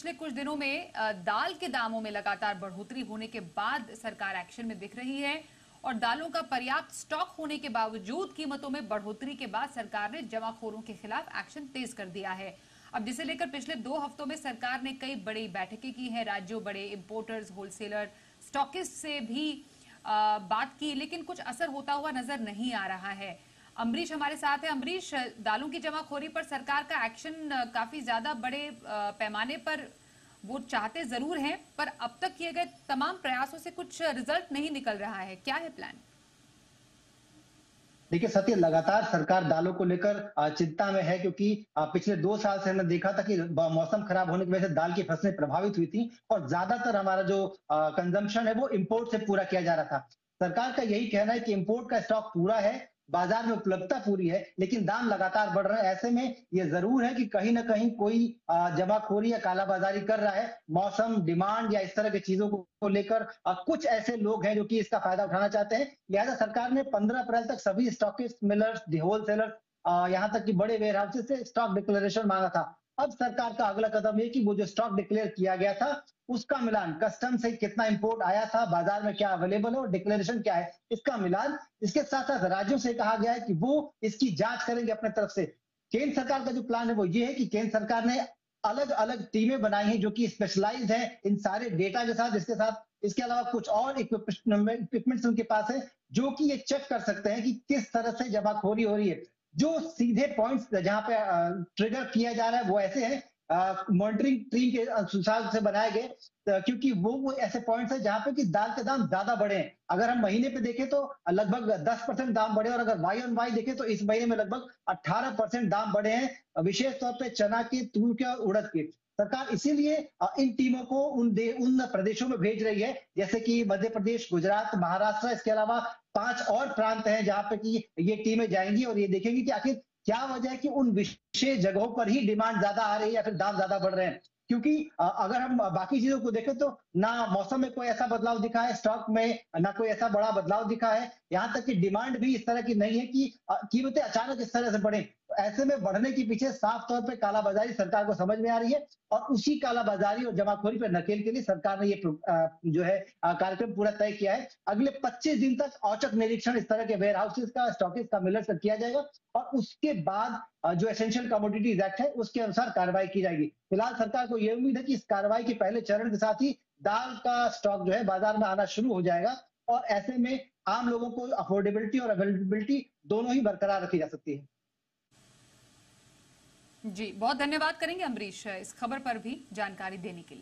पिछले कुछ दिनों में दाल के दामों में लगातार बढ़ोतरी होने के बाद सरकार एक्शन में दिख रही है और दालों का पर्याप्त स्टॉक होने के बावजूद कीमतों में बढ़ोतरी के बाद सरकार ने जमाखोरों के खिलाफ एक्शन तेज कर दिया है। अब जिसे लेकर पिछले 2 हफ्तों में सरकार ने कई बड़ी बैठकें की हैं, राज्यों, बड़े इंपोर्टर्स, होलसेलर, स्टॉकिस्ट से भी बात की, लेकिन कुछ असर होता हुआ नजर नहीं आ रहा है। अमरीश हमारे साथ है। अमरीश, दालों की जमाखोरी पर सरकार का एक्शन काफी ज्यादा बड़े पैमाने पर वो चाहते जरूर हैं, पर अब तक किए गए तमाम प्रयासों से कुछ रिजल्ट नहीं निकल रहा है। क्या है प्लान? देखिए सत्य, लगातार सरकार दालों को लेकर चिंता में है, क्योंकि पिछले 2 साल से हमने देखा था कि मौसम खराब होने की वजह से दाल की फसलें प्रभावित हुई थी और ज्यादातर हमारा जो कंजम्पशन है वो इंपोर्ट से पूरा किया जा रहा था। सरकार का यही कहना है कि इंपोर्ट का स्टॉक पूरा है, बाजार में उपलब्धता पूरी है, लेकिन दाम लगातार बढ़ रहे हैं। ऐसे में ये जरूर है कि कहीं ना कहीं कोई जमाखोरी या कालाबाजारी कर रहा है। मौसम, डिमांड या इस तरह की चीजों को लेकर कुछ ऐसे लोग हैं जो कि इसका फायदा उठाना चाहते हैं। लिहाजा सरकार ने 15 अप्रैल तक सभी स्टॉकिस्ट, मिलर्स, होलसेलर, यहाँ तक कि बड़े वेयर हाउसेज से स्टॉक डिक्लेरेशन मांगा था। अब सरकार का अगला कदम ये कि वो जो स्टॉक डिक्लेयर किया गया था उसका मिलान, कस्टम से कितना इंपोर्ट आया था, बाजार में क्या अवेलेबल है और डिक्लेरेशन क्या है, इसका मिलान। इसके साथ साथ राज्यों से कहा गया है कि वो इसकी जांच करेंगे अपने तरफ से। केंद्र सरकार का जो प्लान है वो ये है कि केंद्र सरकार ने अलग अलग टीमें बनाई हैं जो कि स्पेशलाइज है इन सारे डेटा के साथ। इसके साथ इसके अलावा कुछ और इक्विपमेंट्स उनके पास है जो कि ये चेक कर सकते हैं कि किस तरह से जमाखोरी हो रही है। जो सीधे पॉइंट्स जहां पे ट्रिगर किया जा रहा है वो ऐसे हैं, मॉनिटरिंग टीम के अनुसार से बनाए गए, क्योंकि वो ऐसे पॉइंट्स है जहां पे कि दाल के दाम ज्यादा बढ़े हैं। अगर हम महीने पे देखें तो लगभग 10% दाम बढ़े, और अगर वाई ऑन वाई देखें तो इस महीने में लगभग 18% दाम बढ़े हैं, विशेष तौर पे चना के, तूर के और उड़द के। सरकार इसीलिए इन टीमों को उन प्रदेशों में भेज रही है, जैसे कि मध्य प्रदेश, गुजरात, महाराष्ट्र। इसके अलावा 5 और प्रांत हैं जहां पे कि ये टीमें जाएंगी और ये देखेंगी कि आखिर क्या वजह है कि उन विशेष जगहों पर ही डिमांड ज्यादा आ रही है या फिर दाम ज्यादा बढ़ रहे हैं। क्योंकि अगर हम बाकी चीजों को देखें तो ना मौसम में कोई ऐसा बदलाव दिखा है, स्टॉक में ना कोई ऐसा बड़ा बदलाव दिखा है, यहाँ तक कि डिमांड भी इस तरह की नहीं है कि कीमतें अचानक इस तरह से बढ़े। तो ऐसे में बढ़ने के पीछे साफ तौर पे कालाबाजारी सरकार को समझ में आ रही है, और उसी कालाबाजारी और जमाखोरी पर नकेल के लिए सरकार ने ये जो है कार्यक्रम पूरा तय किया है। अगले 25 दिन तक औचक निरीक्षण इस तरह के वेयर हाउसेज का, स्टॉकिस्ट का, मिलर्स का किया जाएगा, और उसके बाद जो एसेंशियल कमोडिटीज एक्ट है उसके अनुसार कार्रवाई की जाएगी। फिलहाल सरकार को यह उम्मीद है कि इस कार्रवाई के पहले चरण के साथ ही दाल का स्टॉक जो है बाजार में आना शुरू हो जाएगा, और ऐसे में आम लोगों को अफोर्डेबिलिटी और अवेलेबिलिटी दोनों ही बरकरार रखी जा सकती है। जी, बहुत धन्यवाद करेंगे अमरीश इस खबर पर भी जानकारी देने के लिए।